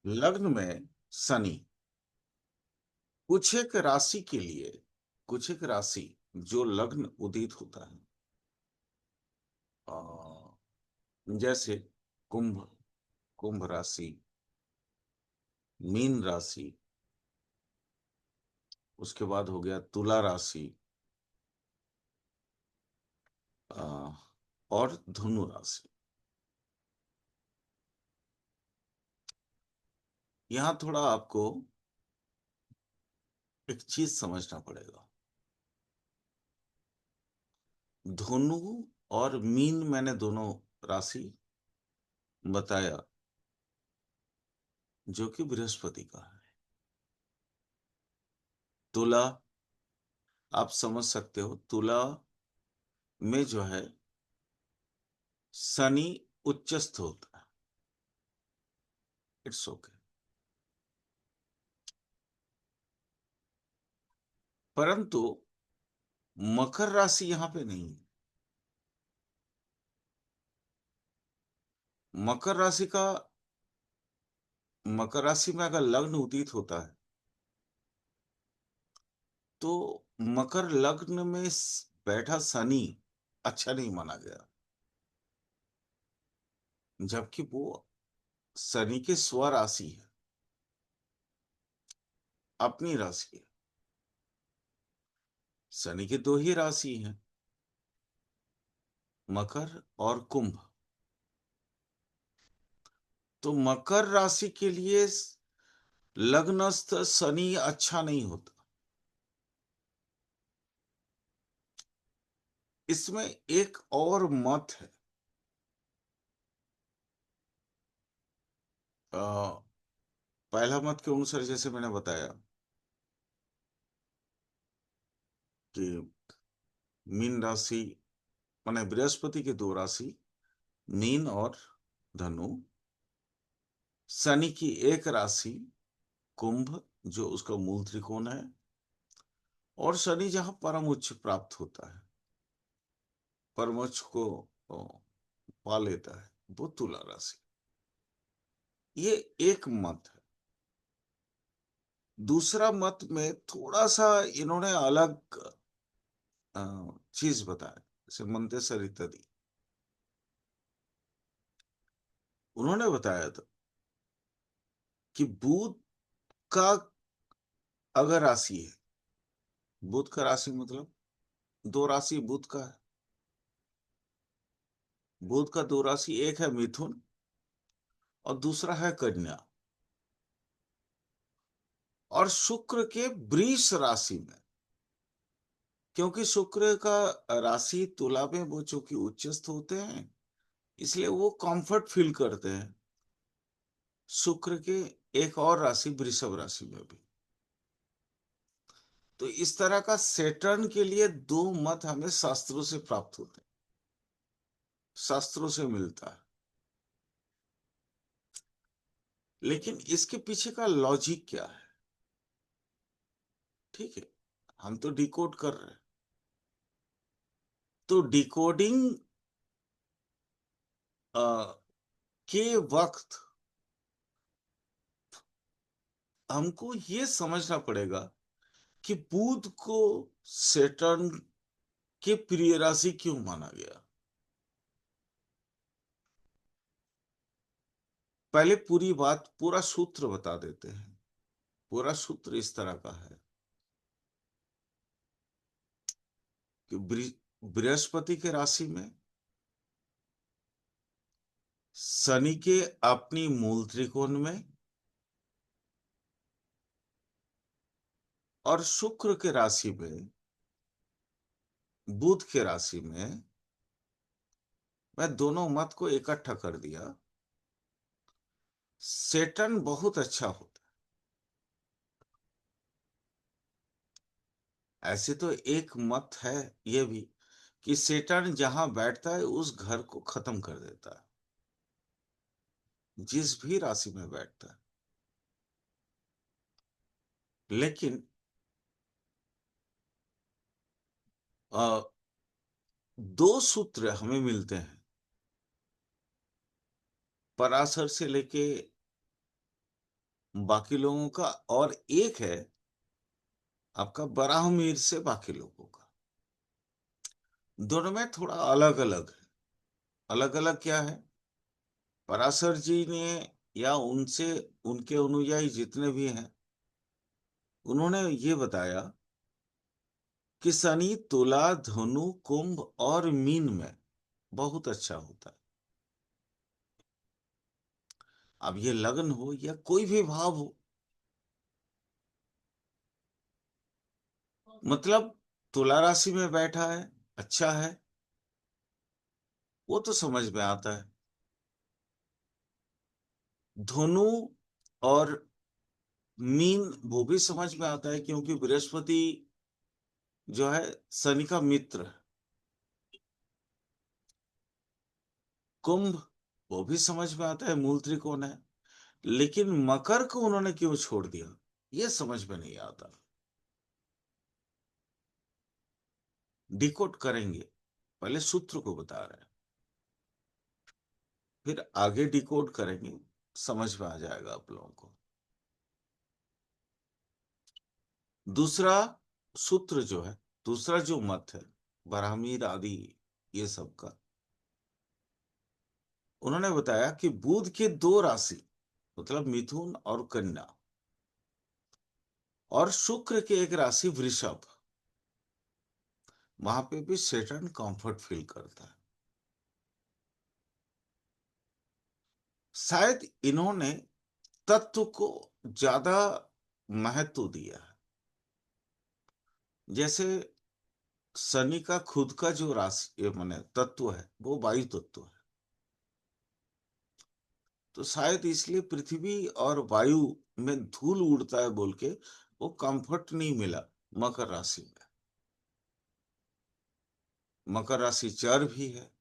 लग्न में शनि कुछ एक राशि के लिए, कुछ एक राशि जो लग्न उदित होता है, जैसे कुंभ, कुंभ राशि, मीन राशि, उसके बाद हो गया तुला राशि, अ, और धनु राशि। यहां थोड़ा आपको एक चीज समझना पड़ेगा। धनु और मीन मैंने दोनों राशि बताया, जो कि बृहस्पति का है। तुला, आप समझ सकते हो, तुला में जो है शनि उच्चस्थ होता है। It's okay. परंतु मकर राशि यहां पे नहीं है। मकर राशि का, मकर राशि में अगर लग्न उदित होता है तो मकर लग्न में बैठा शनि अच्छा नहीं माना गया, जबकि वो शनि के स्वराशि है, अपनी राशि है। शनि के दो ही राशि हैं, मकर और कुंभ। तो मकर राशि के लिए लग्नस्थ शनि अच्छा नहीं होता। इसमें एक और मत है। अ, पहला मत के अनुसार, जैसे मैंने बताया कि मीन राशि माने बृहस्पति के दो राशि, मीन और धनु, शनि की एक राशि कुंभ, जो उसका मूल त्रिकोण है, और शनि जहां परम उच्च प्राप्त होता है, परम उच्च को पा लेता है, वो तुला राशि। ये एक मत है। दूसरा मत में थोड़ा सा इन्होंने अलग चीज बताया, जैसे मंतेश्वर इत्यादि। उन्होंने बताया था कि बुध का अगर राशि है, बुध का राशि मतलब दो राशि बुध का है। बुध का दो राशि, एक है मिथुन और दूसरा है कन्या। और शुक्र के वृष राशि में, क्योंकि शुक्र का राशि तुला में वो चूंकि उच्चस्थ होते हैं, इसलिए वो कंफर्ट फील करते हैं शुक्र के एक और राशि वृषभ राशि में भी। तो इस तरह का सेटर्न के लिए दो मत हमें शास्त्रों से प्राप्त होते हैं, शास्त्रों से मिलता है। लेकिन इसके पीछे का लॉजिक क्या है? ठीक है, हम तो डिकोड कर रहे हैं। तो डिकोडिंग के वक्त हमको ये समझना पड़ेगा कि बुध को सेटर्न के प्रिय राशि क्यों माना गया। पहले पूरी बात, पूरा सूत्र बता देते हैं। पूरा सूत्र इस तरह का है कि बृहस्पति के राशि में शनि के अपनी मूल त्रिकोण में और शुक्र के राशि में, बुध के राशि में, मैं दोनों मत को इकट्ठा कर दिया। सेटर्न बहुत अच्छा होता है। ऐसे तो एक मत है ये भी कि सेटर्न जहां बैठता है उस घर को खत्म कर देता है, जिस भी राशि में बैठता है। लेकिन अ, दो सूत्र हमें मिलते हैं, पराशर से लेके बाकी लोगों का, और एक है आपका बराहमीर से बाकी लोगों का। दोनों में थोड़ा अलग अलग है। अलग अलग क्या है? पराशर जी ने या उनसे उनके अनुयायी जितने भी हैं, उन्होंने ये बताया कि शनि तुला, धनु, कुंभ और मीन में बहुत अच्छा होता है। अब ये लग्न हो या कोई भी भाव हो, मतलब तुला राशि में बैठा है, अच्छा है, वो तो समझ में आता है। धनु और मीन वो भी समझ में आता है, क्योंकि बृहस्पति जो है शनि का मित्र है। कुंभ वो भी समझ में आता है, मूल त्रिकोण है। लेकिन मकर को उन्होंने क्यों छोड़ दिया, ये समझ में नहीं आता। डिकोड करेंगे, पहले सूत्र को बता रहे हैं, फिर आगे डिकोड करेंगे, समझ में आ जाएगा आप लोगों को। दूसरा सूत्र जो है, दूसरा जो मत है ब्राह्मीर आदि ये सब का, उन्होंने बताया कि बुध के दो राशि, मतलब मिथुन और कन्या, और शुक्र के एक राशि वृषभ, वहां पे भी सेटर्न कंफर्ट फील करता है। शायद इन्होंने तत्व को ज्यादा महत्व दिया है। जैसे शनि का खुद का जो राशि माने तत्व है वो वायु तत्व है, तो शायद इसलिए पृथ्वी और वायु में धूल उड़ता है बोल के वो कंफर्ट नहीं मिला मकर राशि में। मकर राशि चर भी है,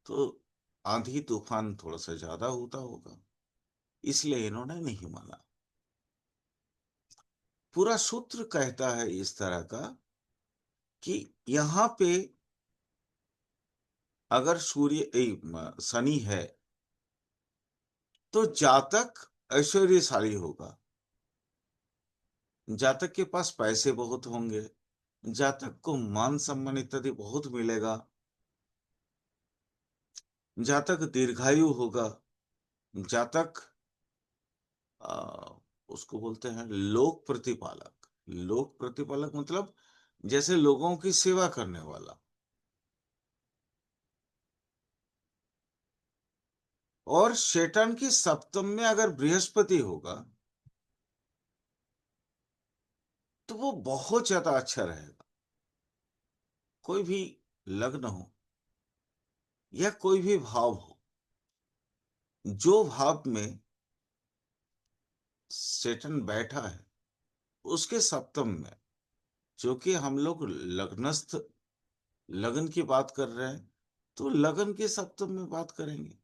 तो आंधी तूफान थोड़ा सा ज्यादा होता होगा, इसलिए इन्होंने नहीं माना। पूरा सूत्र कहता है इस तरह का कि यहाँ पे अगर शनि है तो जातक ऐश्वर्यशाली होगा, जातक के पास पैसे बहुत होंगे, जातक को मान सम्मान इत्यादि बहुत मिलेगा, जातक दीर्घायु होगा, जातक आ, उसको बोलते हैं लोक प्रतिपालक। लोक प्रतिपालक मतलब जैसे लोगों की सेवा करने वाला। और शैतान की सप्तम में अगर बृहस्पति होगा तो वो बहुत ज्यादा अच्छा रहेगा। कोई भी लग्न हो या कोई भी भाव हो, जो भाव में शैतान बैठा है उसके सप्तम में, जो कि हम लोग लग्नस्थ लगन की बात कर रहे हैं, तो लगन के सप्तम में बात करेंगे।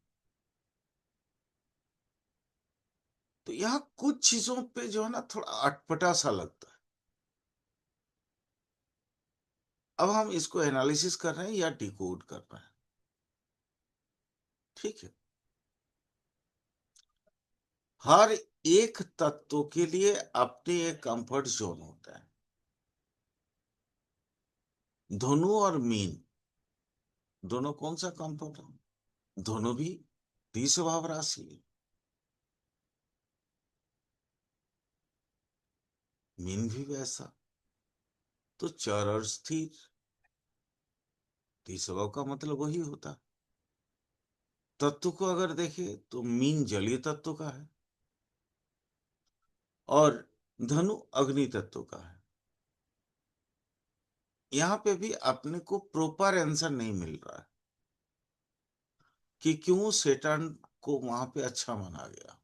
तो यहाँ कुछ चीजों पे जो है ना थोड़ा अटपटा सा लगता है। अब हम इसको एनालिसिस कर रहे हैं या डिकोड कर रहे हैं, ठीक है। हर एक तत्व के लिए अपने एक कंफर्ट जोन होता है। धनु और मीन दोनों कौन सा कंफर्ट है? दोनों भी द्विस्वभाव राशि है। मीन भी वैसा, तो चर और स्थिर, द्विस्वभाव का मतलब वही होता है। तत्व को अगर देखें तो मीन जलीय तत्व का है और धनु अग्नि तत्व का है। यहाँ पे भी अपने को प्रॉपर आंसर नहीं मिल रहा है कि क्यों सेटर्न को वहां पे अच्छा माना गया।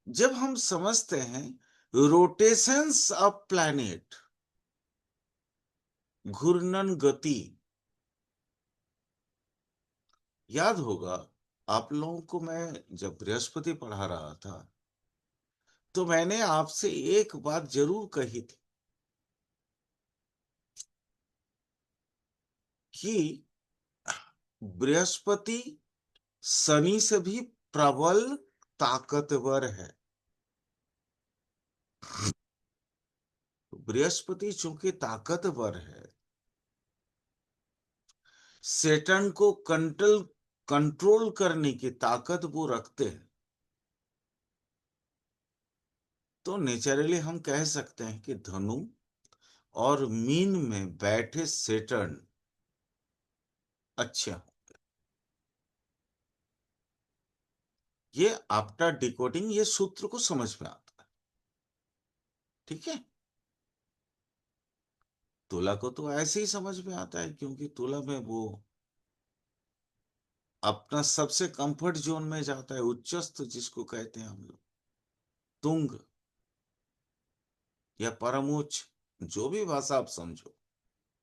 जब हम समझते हैं रोटेशंस ऑफ प्लैनेट, घूर्णन गति, याद होगा आप लोगों को मैं जब बृहस्पति पढ़ा रहा था तो मैंने आपसे एक बात जरूर कही थी कि बृहस्पति शनि से भी प्रबल ताकतवर है। तो बृहस्पति चूंकि ताकतवर है, सेटन को कंट्रोल कंट्रोल करने की ताकत वो रखते हैं। तो नेचुरली हम कह सकते हैं कि धनु और मीन में बैठे सेटर्न अच्छा। ये आफ्टर डिकोडिंग ये सूत्र को समझ में आता है। ठीक है। तुला को तो ऐसे ही समझ में आता है, क्योंकि तुला में वो अपना सबसे कंफर्ट जोन में जाता है, उच्चस्थ जिसको कहते हैं हम लोग, तुंग या परमोच्च, जो भी भाषा आप समझो,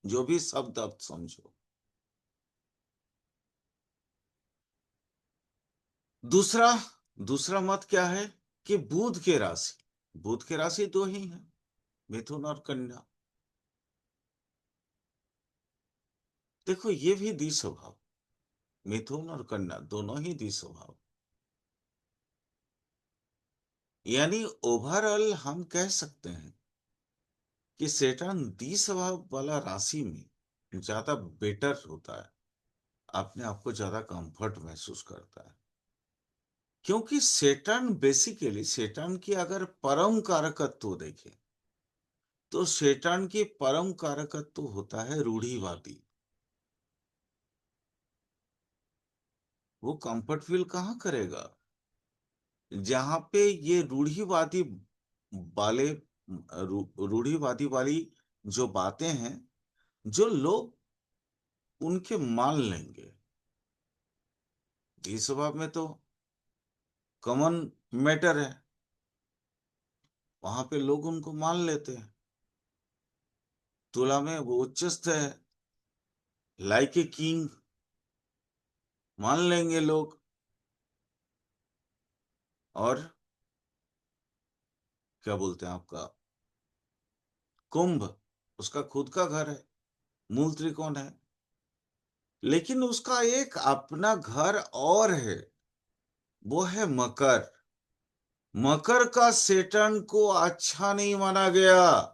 जो भी शब्द आप समझो। दूसरा दूसरा मत क्या है कि बुध के राशि, बुध के राशि दो ही हैं, मिथुन और कन्या। देखो ये भी द्वि स्वभाव, मिथुन और कन्या दोनों ही द्वि स्वभाव। यानी ओवरऑल हम कह सकते हैं कि सेटन द्वि स्वभाव वाला राशि में ज्यादा बेटर होता है, अपने आप को ज्यादा कंफर्ट महसूस करता है। क्योंकि सेटन बेसिकली, सेटन की अगर परम कारकत्व देखें तो सेटन की परम कारकत्व होता है रूढ़िवादी। वो कंफर्ट फील कहाँ करेगा? जहां पे ये रूढ़िवादी वाले रूढ़िवादी वाली जो बातें हैं, जो लोग उनके मान लेंगे। इस स्वभाव में तो कॉमन मैटर है, वहां पे लोग उनको मान लेते हैं। तुला में वो उच्चस्थ है, लाइक ए किंग, मान लेंगे लोग। और क्या बोलते हैं आपका कुंभ, उसका खुद का घर है, मूल त्रिकोण है, लेकिन उसका एक अपना घर और है, वो है मकर। मकर का सेटन को अच्छा नहीं माना गया।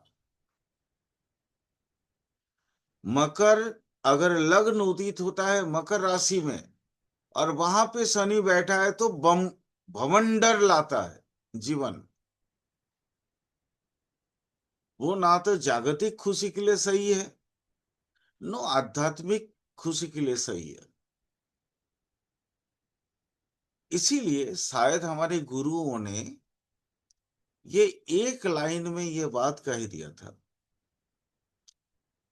मकर अगर लग्न उदित होता है मकर राशि में और वहां पे शनि बैठा है तो बम भवंडर लाता है जीवन। वो ना तो जागतिक खुशी के लिए सही है, नो आध्यात्मिक खुशी के लिए सही है। इसीलिए शायद हमारे गुरुओं ने ये एक लाइन में ये बात कह दिया था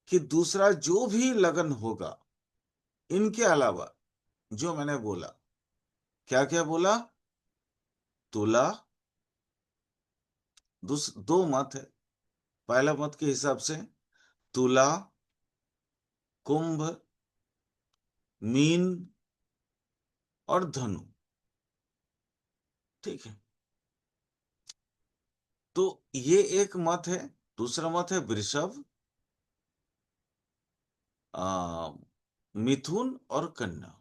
कि दूसरा जो भी लगन होगा इनके अलावा, जो मैंने बोला, क्या क्या बोला, तुला, दो मत है। पहला मत के हिसाब से तुला, कुंभ, मीन और धनु। ठीक है। तो ये एक मत है। दूसरा मत है वृषभ, आ, मिथुन और कन्या।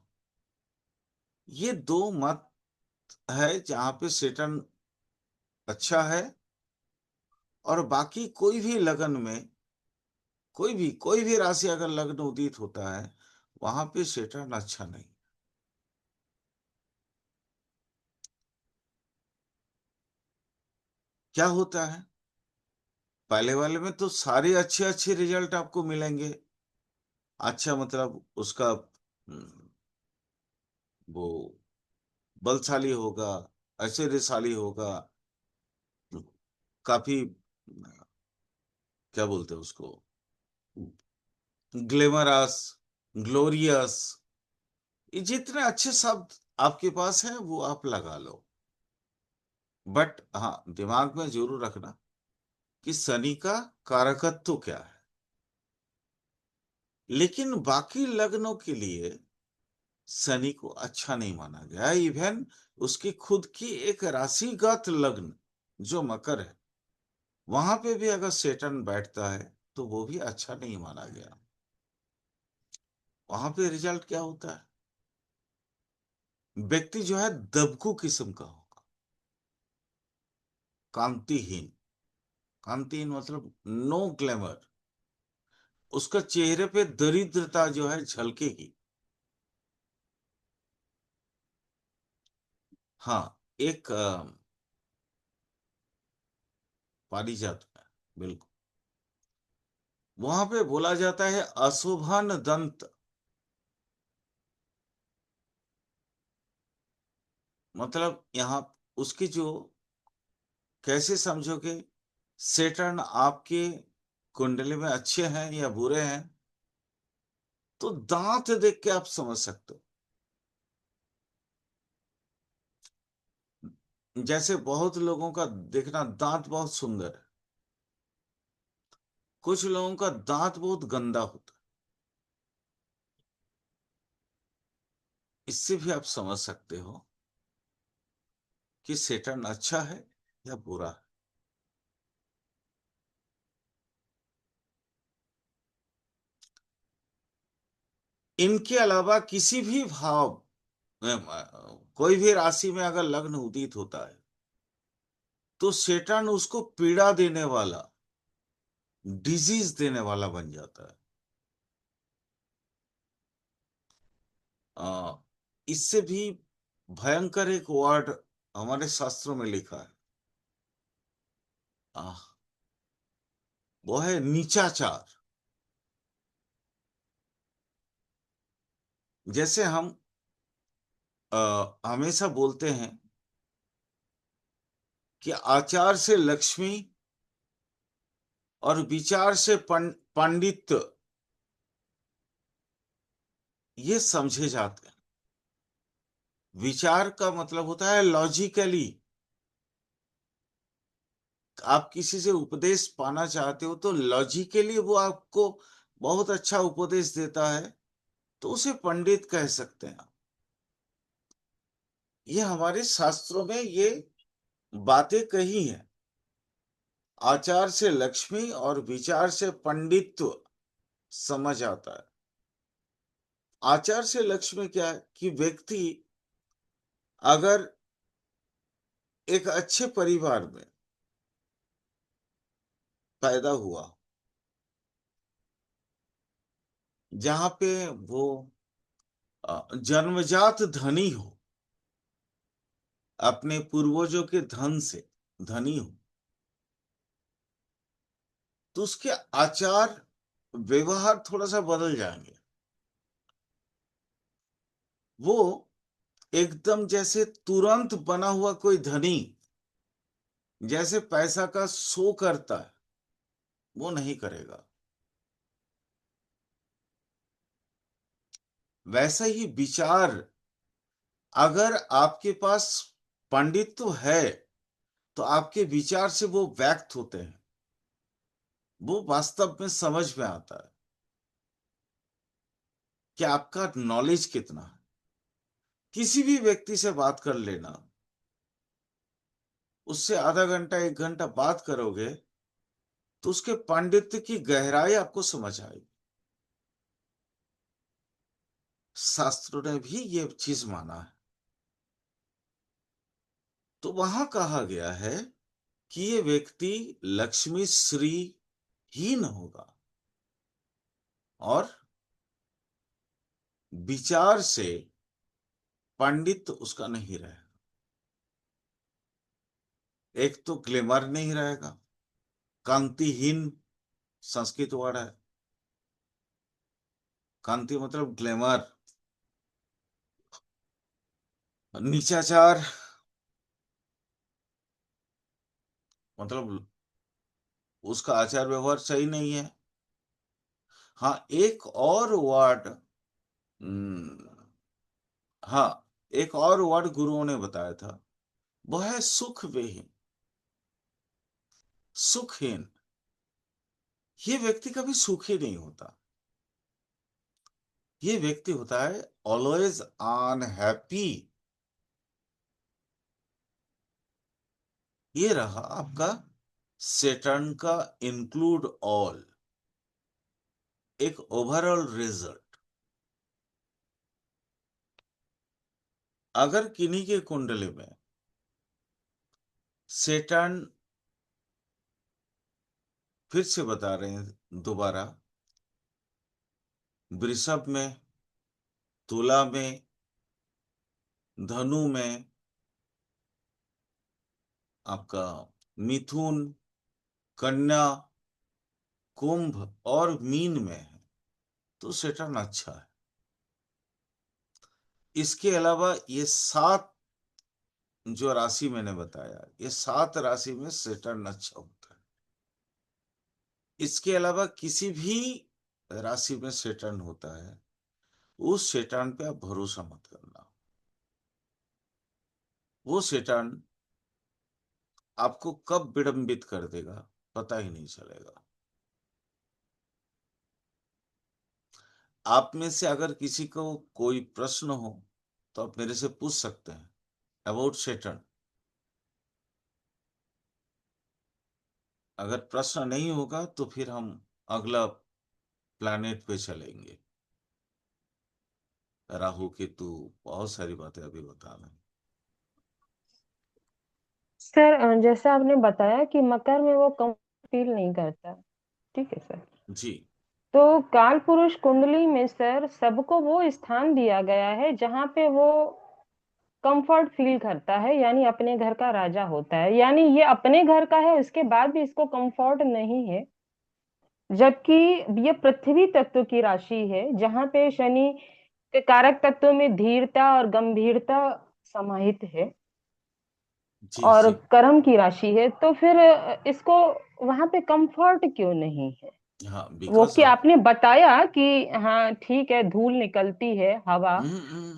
ये दो मत है जहां पे सेटन अच्छा है, और बाकी कोई भी लगन में, कोई भी राशि अगर लग्न उदित होता है वहां पे सेटन अच्छा नहीं। क्या होता है, पहले वाले में तो सारे अच्छे अच्छे रिजल्ट आपको मिलेंगे। अच्छा मतलब उसका वो बलशाली होगा, ऐश्वर्यशाली होगा, काफी क्या बोलते हैं उसको, ग्लैमरस, ग्लोरियस, ये जितने अच्छे शब्द आपके पास है वो आप लगा लो। बट हाँ, दिमाग में जरूर रखना कि शनि का कारकत्व क्या है। लेकिन बाकी लग्नों के लिए शनि को अच्छा नहीं माना गया। इवन उसकी खुद की एक राशिगत लग्न जो मकर है, वहां पे भी अगर सेटन बैठता है तो वो भी अच्छा नहीं माना गया। वहां पे रिजल्ट क्या होता है, व्यक्ति जो है दबकू किस्म का होगा, कांतिहीन। कांतिहीन मतलब नो ग्लैमर, उसका चेहरे पे दरिद्रता जो है झलकेगी। हाँ, एक पारिजात में, बिल्कुल। वहां पे बोला जाता है अशोभन दंत, मतलब यहाँ उसकी जो, कैसे समझोगे, सेटर्न आपके कुंडली में अच्छे हैं या बुरे हैं, तो दांत देख के आप समझ सकते हो। जैसे बहुत लोगों का देखना दांत बहुत सुंदर है, कुछ लोगों का दांत बहुत गंदा होता है। इससे भी आप समझ सकते हो कि सेटर्न अच्छा है या बुरा है। इनके अलावा किसी भी भाव कोई भी राशि में अगर लग्न उदित होता है, तो सेटर्न उसको पीड़ा देने वाला, डिजीज देने वाला बन जाता है। आ, इससे भी भयंकर एक वर्ड हमारे शास्त्रों में लिखा है, आ, वो है नीचाचार। जैसे हम हमेशा बोलते हैं कि आचार से लक्ष्मी और विचार से पांडित्य ये समझे जाते हैं। विचार का मतलब होता है लॉजिकली, आप किसी से उपदेश पाना चाहते हो तो लॉजिकली वो आपको बहुत अच्छा उपदेश देता है, तो उसे पंडित कह सकते हैं। ये हमारे शास्त्रों में ये बातें कही हैं। आचार से लक्ष्मी और विचार से पंडित्व समझ आता है। आचार से लक्ष्मी क्या है कि व्यक्ति अगर एक अच्छे परिवार में पैदा हुआ, जहां पे वो जन्मजात धनी हो, अपने पूर्वजों के धन से धनी हो, तो उसके आचार व्यवहार थोड़ा सा बदल जाएंगे। वो एकदम जैसे तुरंत बना हुआ कोई धनी जैसे पैसा का शो करता है, वो नहीं करेगा। वैसा ही विचार, अगर आपके पास पांडित्य है, तो आपके विचार से वो व्यक्त होते हैं, वो वास्तव में समझ में आता है कि आपका नॉलेज कितना है। किसी भी व्यक्ति से बात कर लेना, उससे आधा घंटा एक घंटा बात करोगे, तो उसके पांडित्य की गहराई आपको समझ आएगी। शास्त्रों ने भी ये चीज माना है। तो वहां कहा गया है कि ये व्यक्ति लक्ष्मी श्री हीन होगा और विचार से पांडित्य उसका नहीं रहेगा। एक तो ग्लैमर नहीं रहेगा, कांतिहीन संस्कृत वर्ड है। कांति मतलब ग्लैमर, नीचाचार मतलब उसका आचार व्यवहार सही नहीं है। हाँ, एक और वर्ड, हाँ, एक और वर्ड गुरुओं ने बताया था, वो है सुख विहीन, सुखहीन। ये व्यक्ति कभी सुखी नहीं होता। ये व्यक्ति होता है ऑलवेज अनहैप्पी। ये रहा आपका सेटर्न का इंक्लूड ऑल, एक ओवरऑल रिजल्ट। अगर किन्हीं के कुंडली में सेटर्न, फिर से बता रहे हैं दोबारा, वृषभ में, तुला में, धनु में, आपका मिथुन, कन्या, कुंभ और मीन में है, तो सेटर्न अच्छा है। इसके अलावा ये 7 जो राशि मैंने बताया, ये 7 राशि में सेटर्न अच्छा होता है। इसके अलावा किसी भी राशि में सेटर्न होता है, उस सेटर्न पे आप भरोसा मत करना। वो सेटर्न आपको कब विड़ंबित कर देगा पता ही नहीं चलेगा। आप में से अगर किसी को कोई प्रश्न हो तो आप मेरे से पूछ सकते हैं अबाउट सेटर्न। अगर प्रश्न नहीं होगा तो फिर हम अगला प्लैनेट पे चलेंगे। राहु केतु, बहुत सारी बातें अभी बता रहे हैं। सर जैसा आपने बताया कि मकर में वो कम फील नहीं करता, ठीक है सर। जी। तो काल पुरुष कुंडली में सर सबको वो स्थान दिया गया है जहां पे वो कंफर्ट फील करता है, यानी अपने घर का राजा होता है, यानी ये अपने घर का है उसके बाद भी इसको कंफर्ट नहीं है। जबकि ये पृथ्वी तत्व की राशि है जहां पे शनि के कारक तत्व में धीरता और गंभीरता समाहित है, जी। और जी। कर्म की राशि है, तो फिर इसको वहां पे कंफर्ट क्यों नहीं है? हाँ, वो बिकॉज कि ऑफ आपने बताया कि हाँ ठीक है, धूल निकलती है, हवा,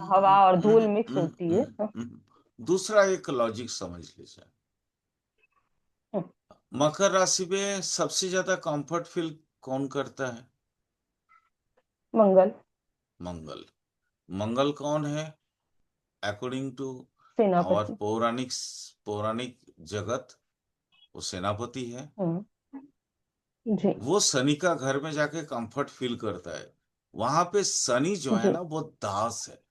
हवा और धूल मिक्स होती है। दूसरा एक लॉजिक समझ लीजिए। मकर राशि में सबसे ज्यादा कंफर्ट फील कौन करता है? मंगल। मंगल। मंगल कौन है? अकॉर्डिंग टू आवर सेनापति। पौराणिक जगत, वो सेनापति है। हम्म। जी। वो शनि का घर में जाके कंफर्ट फील करता है। वहां पे शनि जो है जी। ना, वो दास है।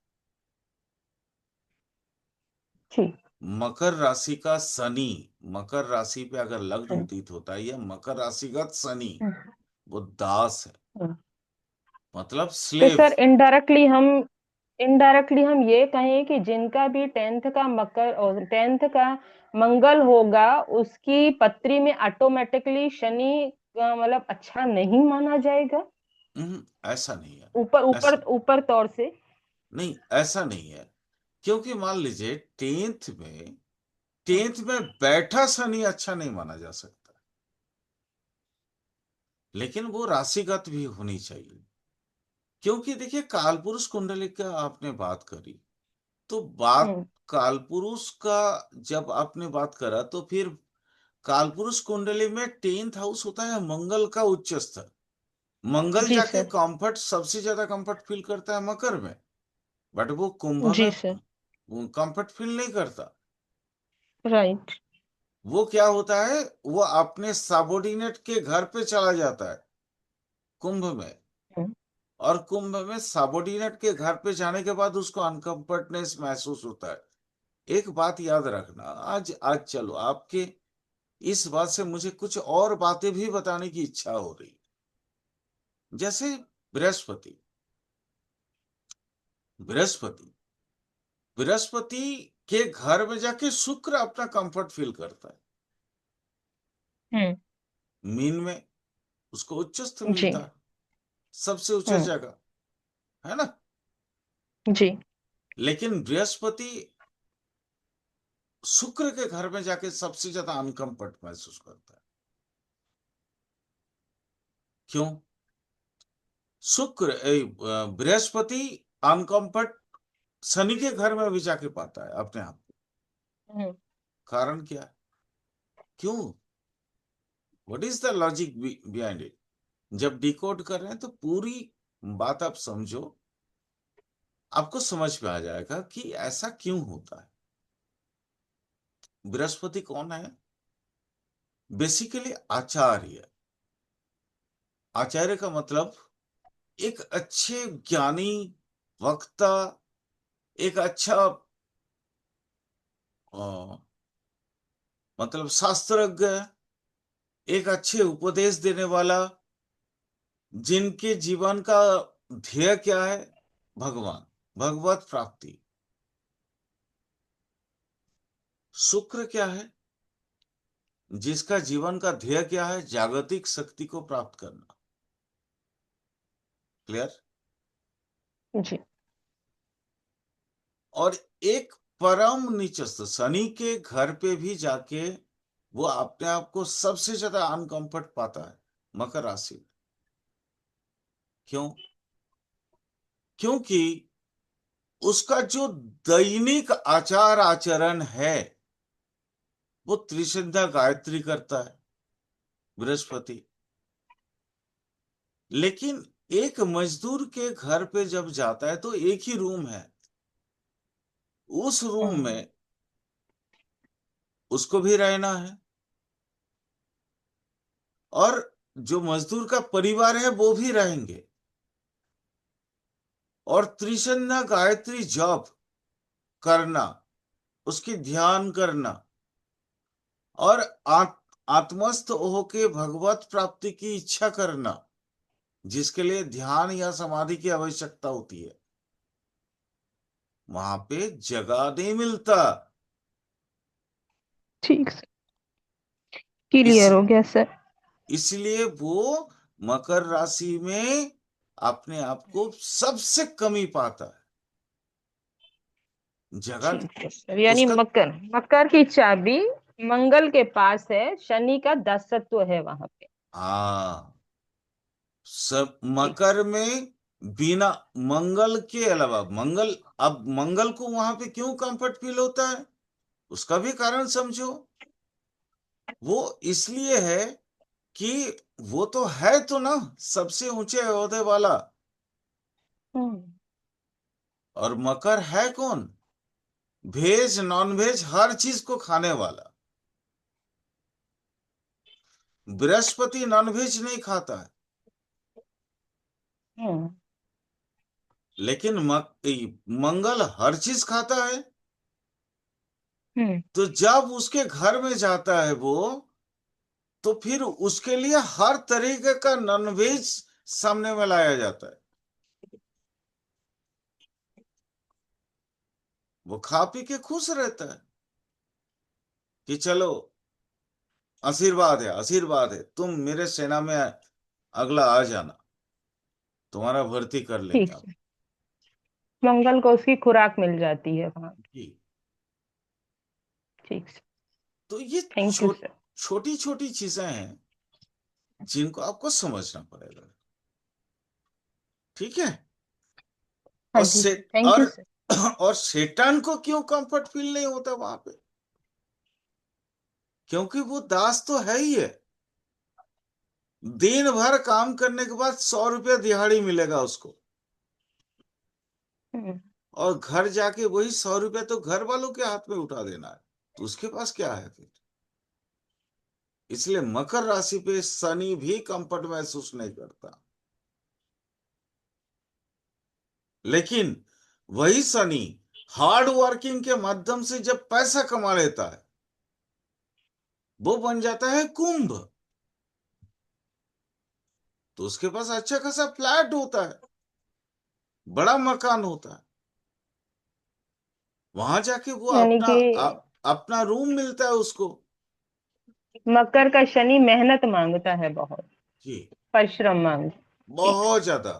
जी। मकर राशि का शनि, मकर राशि पे अगर लग्न हम्म। उदित होता है, या मकर राशिगत शनि, हम्म। वो दास है, हम्म। मतलब तो स्लेव। सर इनडायरेक्टली हम ये कहें कि जिनका भी 10th का मकर और 10th का मंगल होगा, उसकी पत्री में ऑटोमेटिकली शनि का मतलब अच्छा नहीं माना जाएगा? ऐसा नहीं है। ऊपर ऊपर ऐसा ऊपर तौर से। नहीं, ऐसा नहीं है। क्योंकि मान लीजिए हम्म। टेंथ में बैठा शनि अच्छा नहीं माना जा सकता, लेकिन वो राशिगत भी होनी चाहिए। क्योंकि देखिए, कालपुरुष कुंडली का आपने बात करी, तो बात हम्म। कालपुरुष का जब आपने बात करा, तो फिर कालपुरुष कुंडली में 10th हाउस होता है मंगल का उच्च स्तर। मंगल जी जाके सर। कंफर्ट, सबसे ज्यादा कंफर्ट फील करता है मकर में, बट वो कुंभ में जी सर। कंफर्ट फील नहीं करता। राइट। वो क्या होता है, वो अपने सबोर्डिनेट के घर पे चला जाता है कुंभ में। हम्म। और कुंभ में सबोर्डिनेट के घर पे जाने के बाद उसको अनकंफर्टनेस महसूस होता है। एक बात याद रखना, आज आज चलो, आपके इस बात से मुझे कुछ और बातें भी बताने की इच्छा हो रही। जैसे बृहस्पति, बृहस्पति बृहस्पति के घर में जाके शुक्र अपना कंफर्ट फील करता है। हम्म। मीन में उसको उच्चस्थ जी। मिलता है, सबसे ऊंचा हम्म। जगह, है ना। जी। लेकिन बृहस्पति शुक्र के घर में जाके सबसे ज्यादा अनकंफर्ट महसूस करता है। क्यों? बृहस्पति अनकंफर्ट शनि के घर में भी जाके पाता है अपने आप को। हम्म। कारण क्या है? क्यों? What is the logic behind it? जब डिकोड कर रहे हैं तो पूरी बात आप समझो, आपको समझ में आ जाएगा कि ऐसा क्यों होता है। बृहस्पति कौन है? बेसिकली आचार्य। आचार्य का मतलब एक अच्छे ज्ञानी, वक्ता, एक अच्छा मतलब शास्त्रज्ञ, एक अच्छे उपदेश देने वाला, जिनके जीवन का ध्येय क्या है? भगवान, भगवत प्राप्ति। शुक्र क्या है? जिसका जीवन का ध्येय क्या है? जागतिक शक्ति को प्राप्त करना। क्लियर? जी। और एक परम नीचस्थ शनि के घर पे भी जाके वो अपने आप को सबसे ज्यादा अनकंफर्ट पाता है, मकर राशि में। क्यों? क्योंकि उसका जो दैनिक आचार आचरण है वो त्रिसंध्या गायत्री करता है, बृहस्पति। लेकिन एक मजदूर के घर पे जब जाता है तो एक ही रूम है, उस रूम हम्म। में उसको भी रहना है, और जो मजदूर का परिवार है वो भी रहेंगे। और त्रिसंध्या गायत्री जप करना, उसकी ध्यान करना, और आत्मस्थ होके भगवत प्राप्ति की इच्छा करना, जिसके लिए ध्यान या समाधि की आवश्यकता होती है, वहां पे जगह नहीं मिलता। ठीक से इस क्लियर हो गया सर। इसलिए वो मकर राशि में अपने आप को सबसे कमी पाता है। जगह ठीक है सर, यानी उसका, मकर, मकर की चाबी मंगल के पास है, शनि का दासत्व है वहां पे। हाँ, सब ठीक। मकर में बिना मंगल के अलावा, मंगल, अब मंगल को वहां पे क्यों कंफर्ट फील होता है, उसका भी कारण समझो। वो इसलिए है कि वो तो है तो ना सबसे ऊंचे ओहदे वाला। हम्म। और मकर है कौन? वेज नॉन वेज हर चीज को खाने वाला। बृहस्पति नॉनवेज नहीं खाता है, हम्म। लेकिन मंगल हर चीज खाता है। हम्म। तो जब उसके घर में जाता है वो, तो फिर उसके लिए हर तरीके का नॉनवेज सामने में लाया जाता है। वो खा पी के खुश रहता है कि चलो, आशीर्वाद है, तुम मेरे सेना में अगला आ जाना, तुम्हारा भर्ती कर लेंगे ठीक आप। है, मंगल को उसकी खुराक मिल जाती है वहां। जी। ठीक है। तो ये थैंक यू सर। छोटी छोटी चीजें हैं जिनको आपको समझना पड़ेगा। ठीक है? हाँ और जी से सर, थैंक और यू सर। और शैतान को क्यों कंफर्ट फील नहीं होता वहां पे? क्योंकि वो दास तो है ही है। दिन भर काम करने के बाद 100 रुपया दिहाड़ी मिलेगा उसको, हम्म। और घर जाके वही 100 रुपया तो घर वालों के हाथ में उठा देना है, तो उसके पास क्या है फिर? इसलिए मकर राशि पे शनि भी कंफर्ट महसूस नहीं करता। लेकिन वही शनि हार्ड वर्किंग के माध्यम से जब पैसा कमा लेता है, वो बन जाता है कुंभ। तो उसके पास अच्छा खासा फ्लैट होता है, बड़ा मकान होता है, वहां जाके वो यानी कि अपना रूम मिलता है उसको। मकर का शनि मेहनत मांगता है बहुत, जी, परिश्रम मांग। ठीक। बहुत ज्यादा।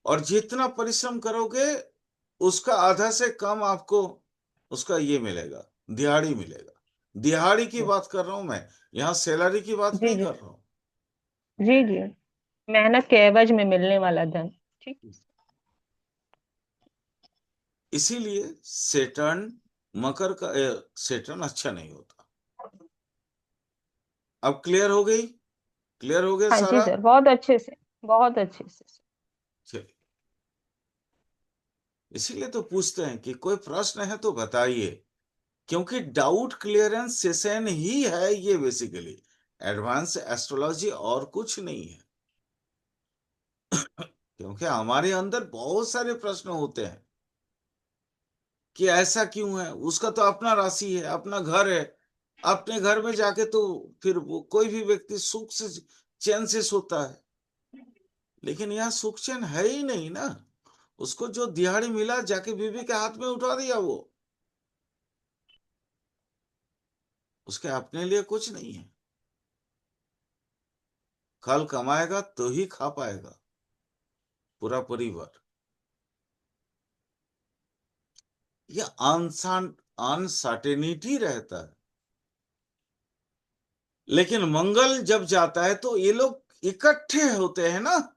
और जितना परिश्रम करोगे उसका आधा से कम आपको उसका ये मिलेगा, दिहाड़ी मिलेगा। दिहाड़ी की बात कर रहा हूं मैं, यहाँ सैलरी की बात जी नहीं जी। कर रहा हूं। जी जी। मेहनत के एवज में मिलने वाला धन। ठीक। इसीलिए सेटर्न, मकर का सेटर्न अच्छा नहीं होता। अब क्लियर हो गई? क्लियर हो गया हाँ जी सारा? सर, बहुत अच्छे से, बहुत अच्छे से सर। चलिए, इसीलिए तो पूछते हैं कि कोई प्रश्न है तो बताइए, क्योंकि डाउट क्लियरेंस सेशन ही है ये बेसिकली, एडवांस एस्ट्रोलॉजी और कुछ नहीं है। क्योंकि हमारे अंदर बहुत सारे प्रश्न होते हैं कि ऐसा क्यों है, उसका तो अपना राशि है, अपना घर है। अपने घर में जाके तो फिर वो कोई भी व्यक्ति सुख से चैन से सोता है, लेकिन यहाँ सुख चैन है ही नहीं ना। उसको जो दिहाड़ी मिला जाके बीवी के हाथ में उठा दिया, वो उसके अपने लिए कुछ नहीं है। कल कमाएगा तो ही खा पाएगा पूरा परिवार। ये अनसर्टेनिटी रहता है। लेकिन मंगल जब जाता है तो ये लोग इकट्ठे होते हैं ना,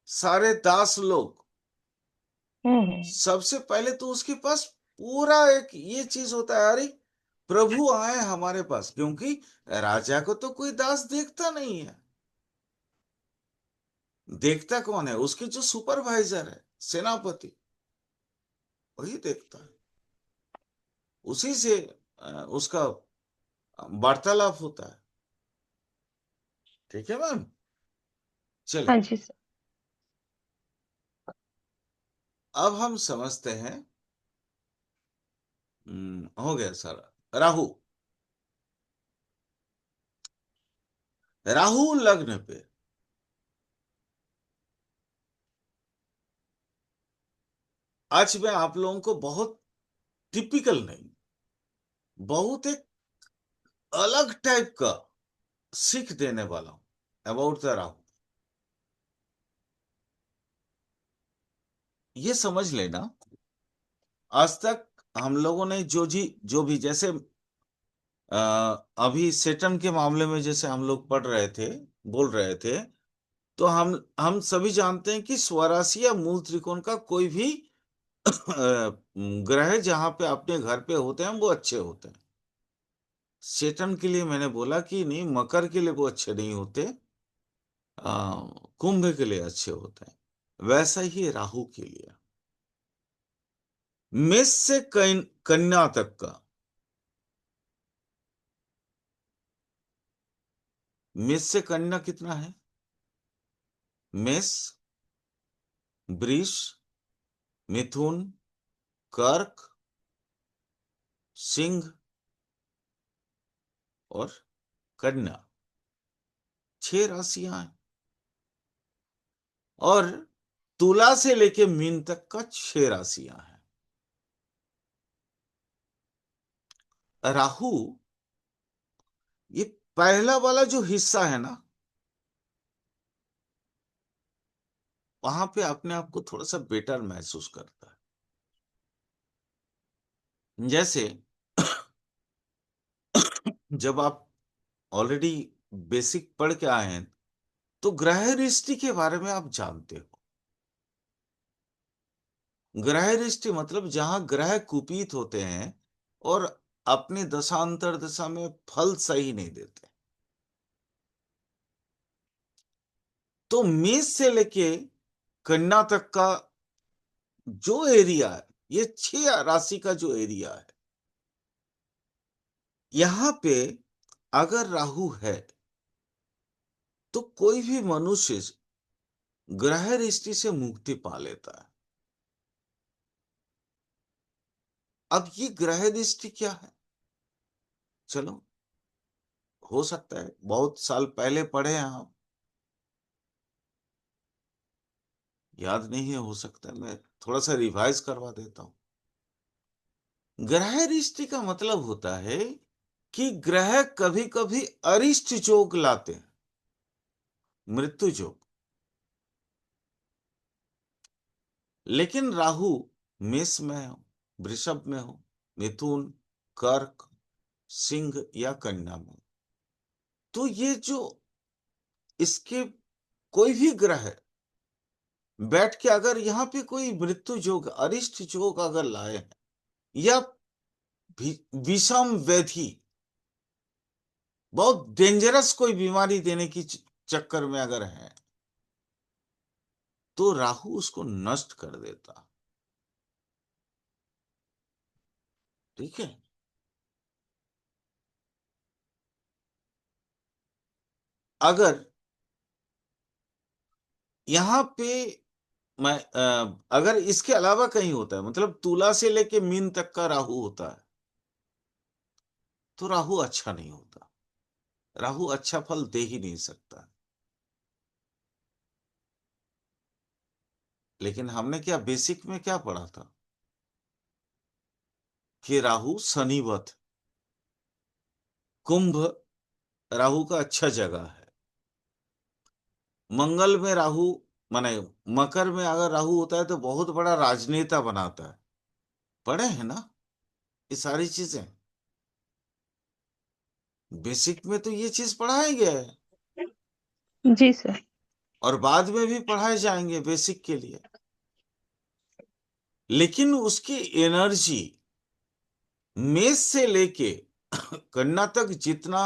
सारे दास लोग। हम्म। सबसे पहले तो उसके पास पूरा एक ये चीज होता है, अरे प्रभु आए हमारे पास, क्योंकि राजा को तो कोई दास देखता नहीं है। देखता कौन है? उसके जो सुपरवाइजर है, सेनापति, वही देखता है। उसी से उसका वार्तालाप होता है। ठीक है मैम, चले। हाँ जी सर। अब हम समझते हैं। हो गया सारा। राहु, राहु लग्न पे आज मैं आप लोगों को बहुत टिपिकल नहीं, बहुत एक अलग टाइप का सीख देने वाला हूं अबाउट द राहु। ये समझ लेना, आज तक हम लोगों ने जो भी जैसे अभी सेटन के मामले में जैसे हम लोग पढ़ रहे थे, बोल रहे थे, तो हम सभी जानते हैं कि स्वराशि या मूल त्रिकोण का कोई भी ग्रह जहां पे अपने घर पे होते हैं वो अच्छे होते हैं। सेटन के लिए मैंने बोला कि नहीं, मकर के लिए वो अच्छे नहीं होते, कुंभ के लिए अच्छे होते हैं। वैसा ही राहु के लिए। मेष से कन्या तक का, मेष से कन्या कितना है? मेष, वृष, मिथुन, कर्क, सिंह और कन्या, 6 राशियां हैं। और तुला से लेके मीन तक का 6 राशियां हैं। राहु, ये पहला वाला जो हिस्सा है ना, वहां पे अपने आप को थोड़ा सा बेटर महसूस करता है। जैसे जब आप ऑलरेडी बेसिक पढ़ के आए हैं, तो ग्रह दृष्टि के बारे में आप जानते हो। ग्रह दृष्टि मतलब जहां ग्रह कुपित होते हैं और अपने दशांतर दशा में फल सही नहीं देते। तो मेष से लेके कन्या तक का जो एरिया है, ये 6 राशि का जो एरिया है, यहां पे अगर राहु है तो कोई भी मनुष्य ग्रह दृष्टि से मुक्ति पा लेता है। अब ये ग्रह दृष्टि क्या है? चलो, हो सकता है बहुत साल पहले पढ़े हैं आप, याद नहीं है, हो सकता है। मैं थोड़ा सा रिवाइज करवा देता हूं। ग्रह दृष्टि का मतलब होता है कि ग्रह कभी कभी अरिष्ट योग लाते हैं, मृत्यु योग। लेकिन राहु मेष में हो, वृषभ में हो, मिथुन, कर्क, सिंह या कन्या में, तो ये जो इसके कोई भी ग्रह बैठ के अगर यहाँ पे कोई मृत्यु योग, अरिष्ट योग अगर लाए हैं, या विषम व्याधि, बहुत डेंजरस कोई बीमारी देने की चक्कर में अगर है, तो राहु उसको नष्ट कर देता। ठीक है। अगर यहाँ पे मैं अगर इसके अलावा कहीं होता है, मतलब तुला से लेके मीन तक का राहु होता है, तो राहु अच्छा नहीं होता। राहु अच्छा फल दे ही नहीं सकता। लेकिन हमने क्या बेसिक में क्या पढ़ा था कि राहु शनिवत, कुंभ राहु का अच्छा जगह है। मंगल में राहु, माने मकर में अगर राहु होता है तो बहुत बड़ा राजनेता बनाता है। पढ़े हैं ना ये सारी चीजें? बेसिक में तो ये चीज पढ़ाया गया है, जी सर। और बाद में भी पढ़ाए जाएंगे बेसिक के लिए। लेकिन उसकी एनर्जी मेष से लेके कन्या तक जितना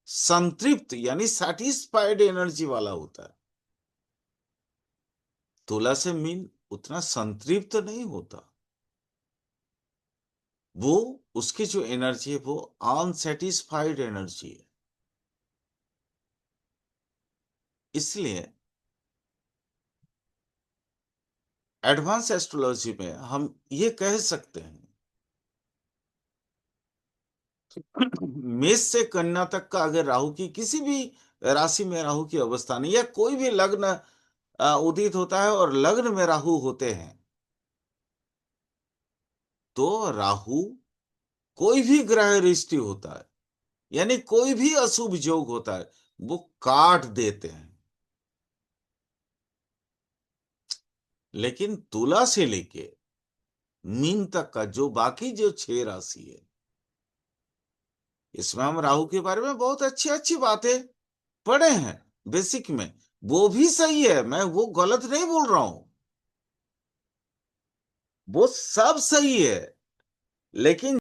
संतृप्त यानी सैटिस्फाइड एनर्जी वाला होता है, तुला से मीन उतना संतृप्त नहीं होता। वो उसकी जो एनर्जी है वो अनसेटिस्फाइड एनर्जी है। इसलिए एडवांस एस्ट्रोलॉजी में हम ये कह सकते हैं मेष से कन्या तक का अगर राहु की किसी भी राशि में राहु की अवस्था नहीं, या कोई भी लग्न उदित होता है और लग्न में राहु होते हैं, तो राहु कोई भी ग्रह दृष्टि होता है, यानी कोई भी अशुभ योग होता है, वो काट देते हैं। लेकिन तुला से लेके मीन तक का जो बाकी जो 6 राशि है, इसमें हम राहु के बारे में बहुत अच्छी अच्छी बातें पढ़े हैं बेसिक में। वो भी सही है, मैं वो गलत नहीं बोल रहा हूं, वो सब सही है। लेकिन